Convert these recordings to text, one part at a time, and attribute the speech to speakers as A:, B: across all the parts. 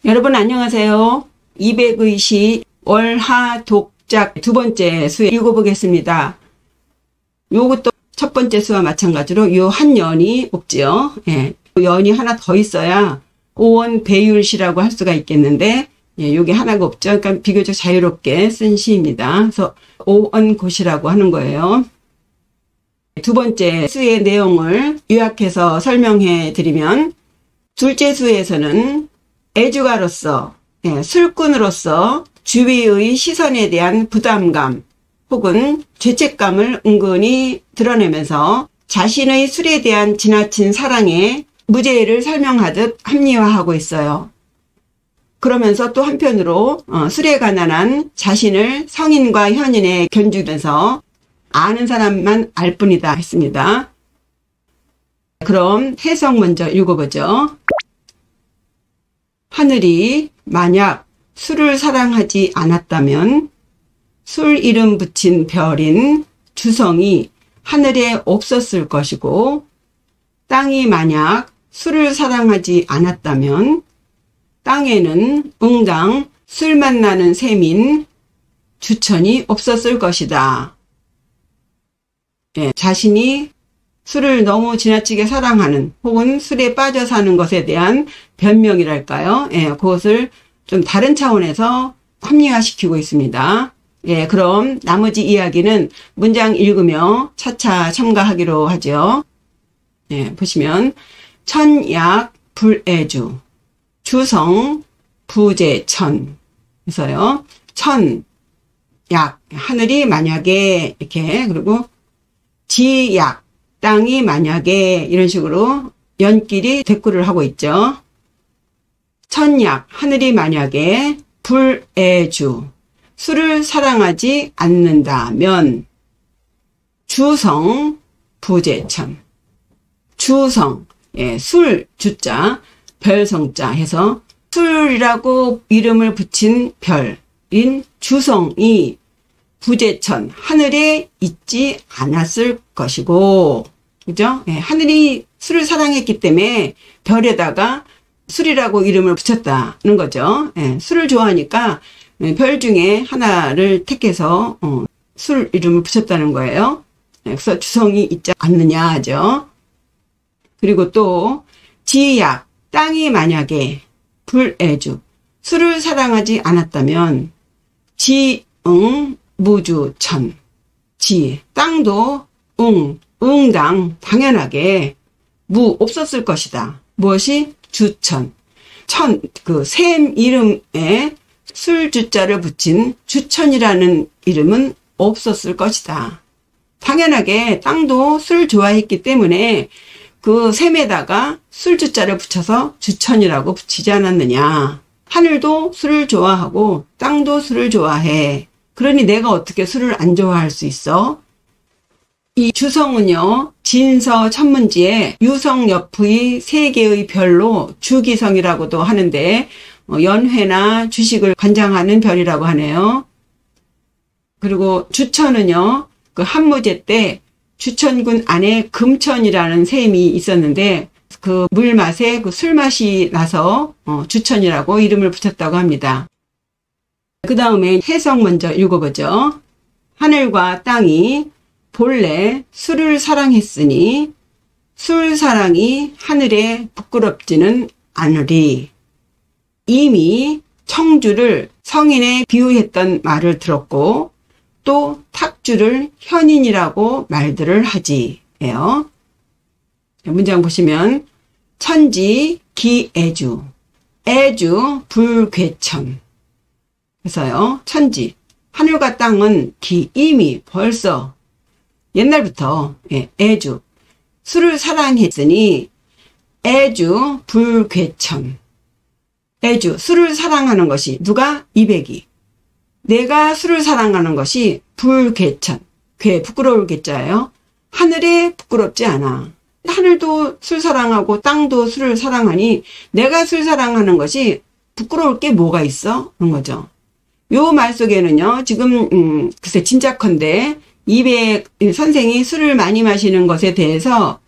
A: 여러분 안녕하세요. 200의 시 월하독작 두 번째 수 읽어보겠습니다. 요것도 첫 번째 수와 마찬가지로 요 한 연이 없지요. 예, 연이 하나 더 있어야 오원 배율시라고 할 수가 있겠는데 요게 하나가 없죠. 그러니까 비교적 자유롭게 쓴 시입니다. 그래서 오원고시라고 하는 거예요. 두 번째 수의 내용을 요약해서 설명해 드리면, 둘째 수에서는 애주가로서, 술꾼으로서 주위의 시선에 대한 부담감 혹은 죄책감을 은근히 드러내면서 자신의 술에 대한 지나친 사랑에 무죄를 설명하듯 합리화하고 있어요. 그러면서 또 한편으로 술에 관한 자신을 성인과 현인에 견주면서 아는 사람만 알 뿐이다 했습니다. 그럼 해석 먼저 읽어보죠. 하늘이 만약 술을 사랑하지 않았다면 술 이름 붙인 별인 주성이 하늘에 없었을 것이고, 땅이 만약 술을 사랑하지 않았다면 땅에는 응당 술 만나는 셈인 주천이 없었을 것이다. 자신이 술을 너무 지나치게 사랑하는 혹은 술에 빠져 사는 것에 대한 변명이랄까요? 그것을 좀 다른 차원에서 합리화시키고 있습니다. 그럼 나머지 이야기는 문장 읽으며 차차 첨가하기로 하죠. 보시면 천약 불애주 주성 부재천 해서요. 천약 하늘이 만약에 이렇게, 그리고 지약 땅이 만약에, 이런 식으로 연끼리 대꾸를 하고 있죠. 천약 하늘이 만약에, 불애주 술을 사랑하지 않는다면, 주성 부재천 주성, 술 주자 별성자 해서 술이라고 이름을 붙인 별인 주성이 부재천 하늘에 있지 않았을 것이고, 그죠? 하늘이 술을 사랑했기 때문에 별에다가 술이라고 이름을 붙였다는 거죠. 술을 좋아하니까 별 중에 하나를 택해서 술 이름을 붙였다는 거예요. 그래서 주성이 있지 않느냐 하죠. 그리고 또 지약 땅이 만약에 불애주 술을 사랑하지 않았다면 지응 무주천 지 땅도 응당 당연하게 무 없었을 것이다. 무엇이? 주천 천 그 샘 이름에 술 주자를 붙인 주천이라는 이름은 없었을 것이다. 당연하게 땅도 술 좋아했기 때문에 그 샘에다가 술 주자를 붙여서 주천이라고 붙이지 않았느냐. 하늘도 술을 좋아하고 땅도 술을 좋아해. 그러니 내가 어떻게 술을 안 좋아할 수 있어? 이 주성은요, 진서 천문지에 유성 옆의 세 개의 별로 주기성이라고도 하는데, 연회나 주식을 관장하는 별이라고 하네요. 그리고 주천은요, 그 한무제 때 주천군 안에 금천이라는 셈이 있었는데, 그 물맛에 그 술맛이 나서 주천이라고 이름을 붙였다고 합니다. 그 다음에 해석 먼저 읽어보죠. 하늘과 땅이 본래 술을 사랑했으니 술 사랑이 하늘에 부끄럽지는 않으리. 이미 청주를 성인에 비유했던 말을 들었고, 또 탁주를 현인이라고 말들을 하지예요. 문장 보시면 천지 기애주 애주 불괴천 그래서요, 천지 하늘과 땅은 이미 벌써 옛날부터 애주 술을 사랑했으니 애주 불괴천 애주 술을 사랑하는 것이 누가? 이백이 내가 술을 사랑하는 것이 불괴천 괴 부끄러울 괴자예요. 하늘에 부끄럽지 않아. 하늘도 술 사랑하고 땅도 술을 사랑하니 내가 술 사랑하는 것이 부끄러울 게 뭐가 있어? 그런 거죠. 요 말 속에는요, 지금 글쎄 진짜컨대 200 선생이 술을 많이 마시는 것에 대해서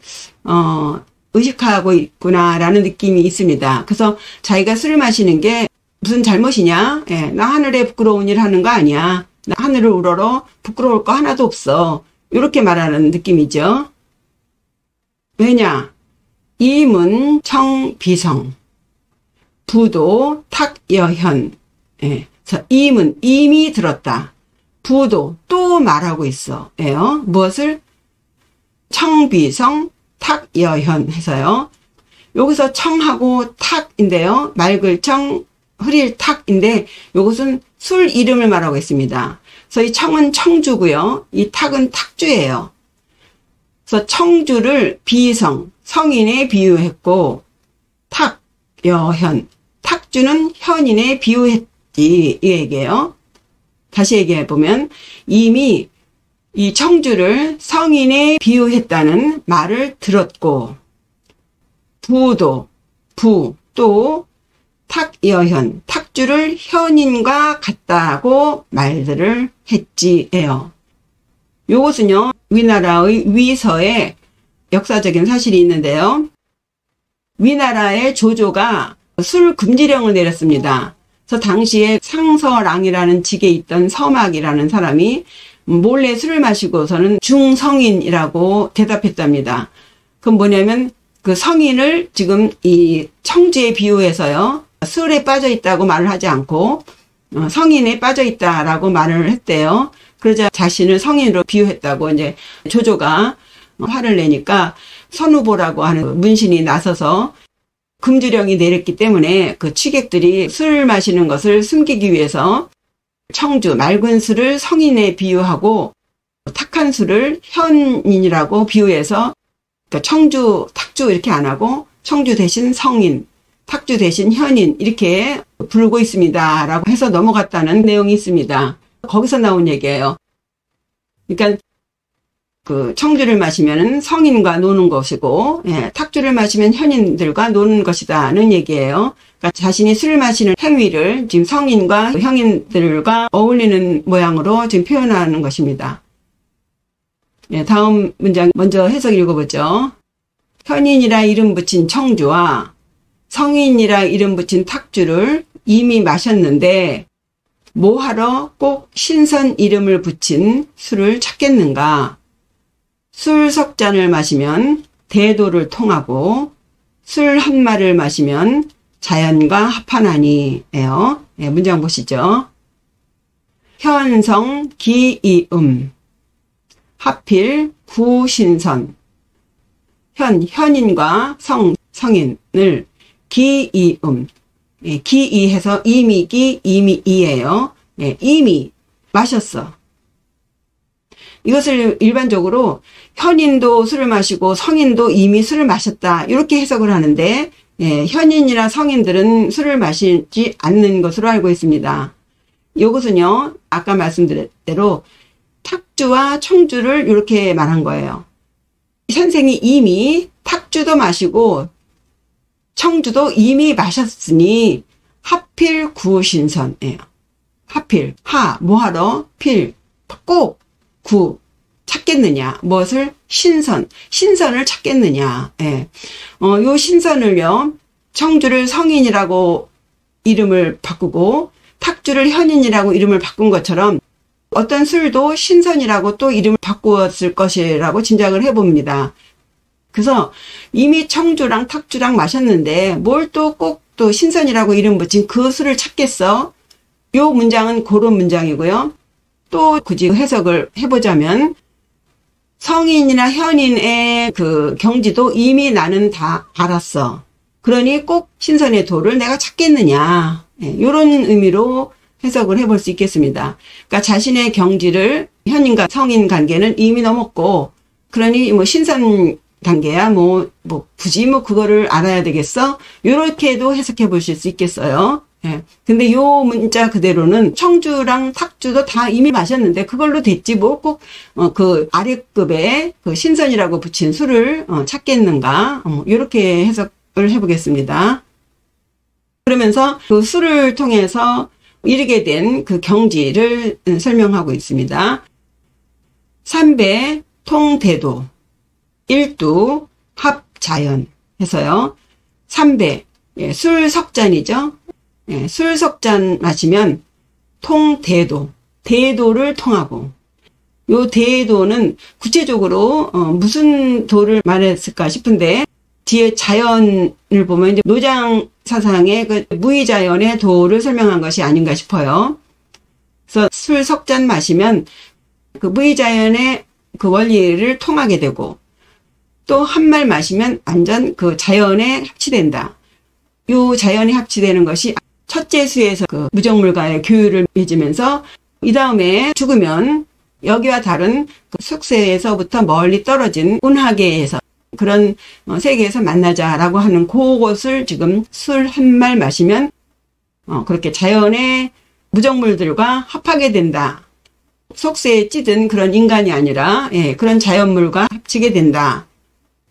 A: 의식하고 있구나라는 느낌이 있습니다. 그래서 자기가 술을 마시는 게 무슨 잘못이냐? 예, 나 하늘에 부끄러운 일 하는 거 아니야. 나 하늘을 우러러 부끄러울 거 하나도 없어. 이렇게 말하는 느낌이죠. 왜냐? 이문 청비성 부도 탁여현. 예, 그래서 이문 이미 들었다. 부도 또 말하고 있어. 예요. 무엇을? 청비성 탁여현 해서요. 여기서 청하고 탁인데요. 맑을 청, 흐릴 탁인데 이것은 술 이름을 말하고 있습니다. 그래서 이 청은 청주고요. 이 탁은 탁주예요. 그래서 청주를 비성, 성인에 비유했고 탁여현, 탁주는 현인에 비유했지 이 얘기예요. 다시 얘기해보면 이미 이 청주를 성인에 비유했다는 말을 들었고 부도, 부, 또 탁여현, 탁주를 현인과 같다고 말들을 했지예요. 요것은요, 위나라의 위서에 역사적인 사실이 있는데요. 위나라의 조조가 술 금지령을 내렸습니다. 그래서 당시에 상서랑이라는 직에 있던 서막이라는 사람이 몰래 술을 마시고서는 중성인이라고 대답했답니다. 그건 뭐냐면 그 성인을 지금 이 청주에 비유해서요. 술에 빠져 있다고 말을 하지 않고 성인에 빠져 있다라고 말을 했대요. 그러자 자신을 성인으로 비유했다고 이제 조조가 화를 내니까 선후보라고 하는 문신이 나서서 금주령이 내렸기 때문에 그 취객들이 술 마시는 것을 숨기기 위해서 청주, 맑은 술을 성인에 비유하고 탁한 술을 현인이라고 비유해서 그러니까 청주, 탁주 이렇게 안 하고 청주 대신 성인, 탁주 대신 현인 이렇게 부르고 있습니다. 라고 해서 넘어갔다는 내용이 있습니다. 거기서 나온 얘기예요. 그러니까 그 청주를 마시면 성인과 노는 것이고 예, 탁주를 마시면 현인들과 노는 것이다는 얘기예요. 그러니까 자신이 술을 마시는 행위를 지금 성인과 형인들과 어울리는 모양으로 지금 표현하는 것입니다. 예, 다음 문장 먼저 해석 읽어보죠. 현인이라 이름 붙인 청주와 성인이라 이름 붙인 탁주를 이미 마셨는데 뭐하러 꼭 신선 이름을 붙인 술을 찾겠는가? 술 석 잔을 마시면 대도를 통하고 술 한 마를 마시면 자연과 합하나니에요. 네, 문장 보시죠. 현성 기이음 하필 구신선 현인과 성인을 기이음 예, 기이해서 이미기 이미이예요. 예, 이미 마셨어. 이것을 일반적으로 현인도 술을 마시고 성인도 이미 술을 마셨다 이렇게 해석을 하는데 예, 현인이나 성인들은 술을 마시지 않는 것으로 알고 있습니다. 이것은요 아까 말씀드린 대로 탁주와 청주를 이렇게 말한 거예요. 선생이 이미 탁주도 마시고 청주도 이미 마셨으니 하필 구신선이에요. 하필 뭐하러 필 꼭 구 찾겠느냐 무엇을 신선을 찾겠느냐 예. 요 신선을요 청주를 성인이라고 이름을 바꾸고 탁주를 현인이라고 이름을 바꾼 것처럼 어떤 술도 신선이라고 또 이름을 바꾸었을 것이라고 짐작을 해봅니다. 그래서 이미 청주랑 탁주랑 마셨는데 뭘 또 꼭 또 신선이라고 이름 붙인 그 술을 찾겠어? 요 문장은 그런 문장이고요. 또 굳이 해석을 해보자면 성인이나 현인의 그 경지도 이미 나는 다 알았어. 그러니 꼭 신선의 도를 내가 찾겠느냐. 이런 의미로 해석을 해볼 수 있겠습니다. 그러니까 자신의 경지를 현인과 성인 관계는 이미 넘었고 그러니 뭐 신선 단계야 뭐 굳이 그거를 알아야 되겠어? 이렇게도 해석해 보실 수 있겠어요. 예. 근데 요 문자 그대로는 청주랑 탁주도 다 이미 마셨는데 그걸로 됐지 뭐 꼭 그 아래급의 그 신선이라고 붙인 술을 찾겠는가? 이렇게 해석을 해보겠습니다. 그러면서 그 술을 통해서 이르게 된 그 경지를 설명하고 있습니다. 삼배 통대도 일두 합자연 해서요. 3배, 예, 술 석잔이죠. 예, 술 석잔 마시면 통대도, 대도를 통하고, 요 대도는 구체적으로 무슨 도를 말했을까 싶은데, 뒤에 자연을 보면 이제 노장 사상의 그 무의자연의 도를 설명한 것이 아닌가 싶어요. 그래서 술 석잔 마시면 그 무의자연의 그 원리를 통하게 되고, 또 한 말 마시면 완전 그 자연에 합치된다. 요 자연에 합치되는 것이 첫째 수에서 그 무정물과의 교유를 맺으면서 이 다음에 죽으면 여기와 다른 그 숙세에서부터 멀리 떨어진 운하계에서 그런 세계에서 만나자라고 하는 그것을 지금 술 한 말 마시면 그렇게 자연의 무정물들과 합하게 된다. 속세에 찌든 그런 인간이 아니라 예, 그런 자연물과 합치게 된다.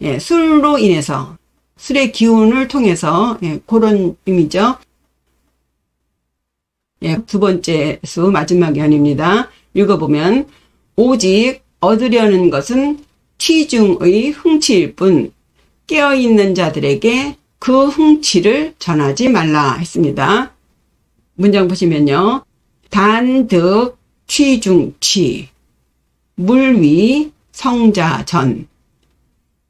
A: 예, 술로 인해서 술의 기운을 통해서 예, 그런 의미죠. 예, 두 번째 수 마지막 연입니다. 읽어보면 오직 얻으려는 것은 취중의 흥치일 뿐 깨어있는 자들에게 그 흥치를 전하지 말라 했습니다. 문장 보시면요. 단득 취중취 물위 성자전.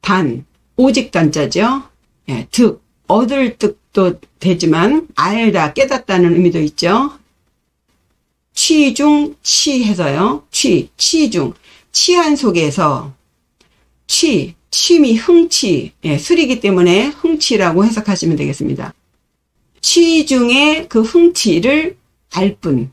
A: 단, 오직 단자죠. 예, 득, 얻을 득도 되지만 알다, 깨닫다는 의미도 있죠. 취중 취해서요. 취중, 취한 속에서 취미 흥치, 예, 술이기 때문에 흥치라고 해석하시면 되겠습니다. 취중의 그 흥치를 알 뿐.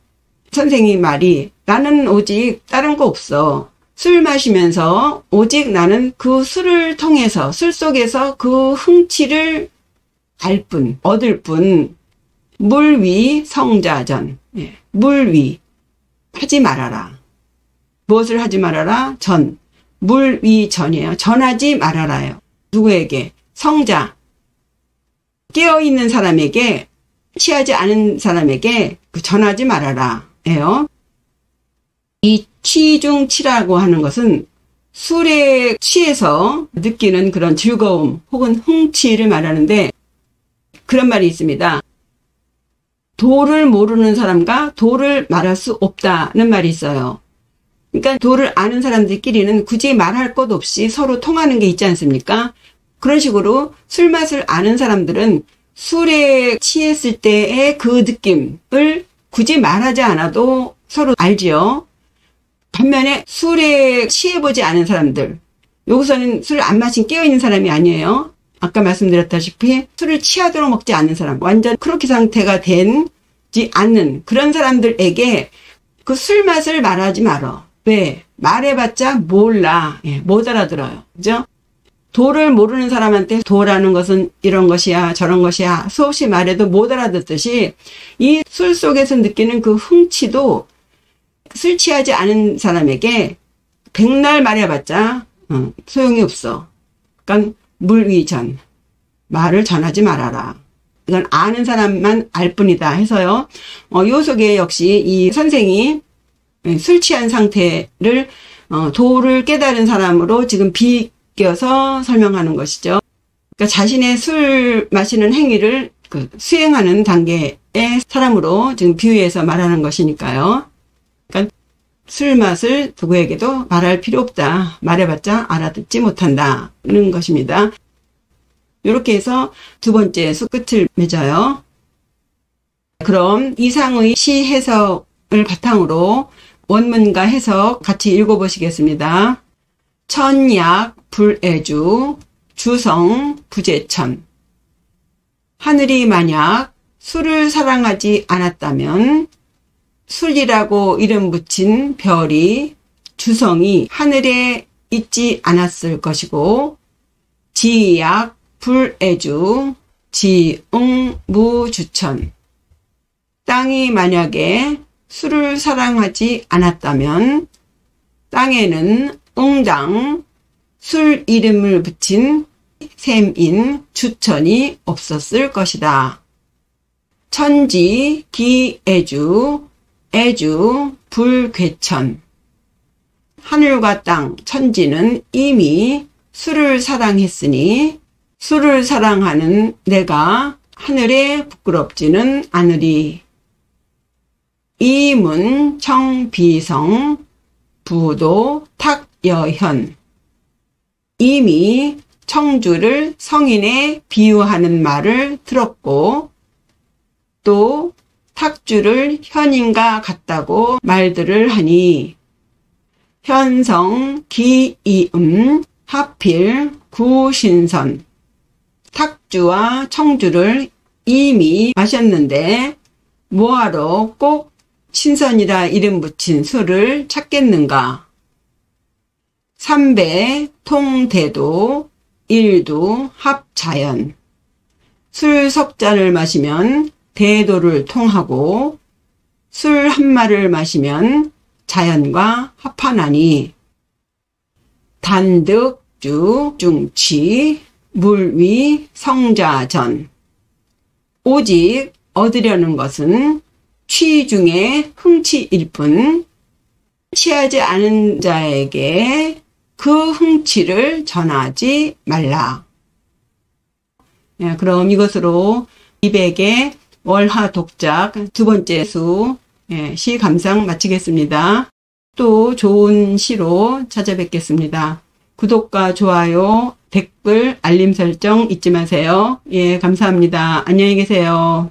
A: 선생님 말이 나는 오직 다른 거 없어. 술 마시면서 오직 나는 그 술을 통해서 술 속에서 그 흥치를 알 뿐, 얻을 뿐. 물위 성자전. 예, 물위 하지 말아라. 무엇을 하지 말아라? 전. 물위 전이에요. 전하지 말아라요. 누구에게? 성자. 깨어있는 사람에게, 취하지 않은 사람에게 전하지 말아라. 예요. 이 취중치라고 하는 것은 술에 취해서 느끼는 그런 즐거움 혹은 흥치를 말하는데 그런 말이 있습니다. 도를 모르는 사람과 도를 말할 수 없다는 말이 있어요. 그러니까 도를 아는 사람들끼리는 굳이 말할 것 없이 서로 통하는 게 있지 않습니까? 그런 식으로 술 맛을 아는 사람들은 술에 취했을 때의 그 느낌을 굳이 말하지 않아도 서로 알지요. 반면에 술에 취해보지 않은 사람들, 여기서는 술을 안 마신 깨어있는 사람이 아니에요. 아까 말씀드렸다시피 술을 취하도록 먹지 않는 사람, 완전 크로키 상태가 되지 않는 그런 사람들에게 그 술 맛을 말하지 말어. 왜? 말해봤자 몰라. 예, 못 알아들어요. 그죠? 도를 모르는 사람한테 도라는 것은 이런 것이야 저런 것이야 수없이 말해도 못 알아듣듯이 이 술 속에서 느끼는 그 흥치도 술 취하지 않은 사람에게 백날 말해봤자 소용이 없어. 그러니까 물위전, 말을 전하지 말아라. 이건 아는 사람만 알 뿐이다 해서요. 요 속에 역시 이 선생이 술 취한 상태를 도를 깨달은 사람으로 지금 비껴서 설명하는 것이죠. 그러니까 자신의 술 마시는 행위를 수행하는 단계의 사람으로 지금 비유해서 말하는 것이니까요. 그러니까 술 맛을 누구에게도 말할 필요 없다. 말해봤자 알아듣지 못한다는 것입니다. 이렇게 해서 두 번째 수 끝을 맺어요. 그럼 이상의 시 해석을 바탕으로 원문과 해석 같이 읽어보시겠습니다. 천약 불애주 주성 부재천. 하늘이 만약 술을 사랑하지 않았다면 술이라고 이름 붙인 별이 주성이 하늘에 있지 않았을 것이고 지약 불애주 지응무주천. 땅이 만약에 술을 사랑하지 않았다면 땅에는 응당 술 이름을 붙인 샘인 주천이 없었을 것이다. 천지 기애주 애주 불괴천. 하늘과 땅 천지는 이미 술을 사랑했으니 술을 사랑하는 내가 하늘에 부끄럽지는 않으리. 이문 청비성 부도 탁여현. 이미 청주를 성인에 비유하는 말을 들었고 또 탁주를 현인과 같다고 말들을 하니 현성 기이음 하필 구신선. 탁주와 청주를 이미 마셨는데 뭐하러 꼭 신선이라 이름 붙인 술을 찾겠는가. 삼배 통대도 일두 합자연. 술 석잔을 마시면 대도를 통하고 술 한 마를 마시면 자연과 합하나니 단득주 중치 물위 성자전. 오직 얻으려는 것은 취 중에 흥치일 뿐 취하지 않은 자에게 그 흥치를 전하지 말라. 예, 그럼 이것으로 200의 월하 독작 두 번째 수 시 감상 마치겠습니다. 또 좋은 시로 찾아뵙겠습니다. 구독과 좋아요, 댓글, 알림 설정 잊지 마세요. 예, 감사합니다. 안녕히 계세요.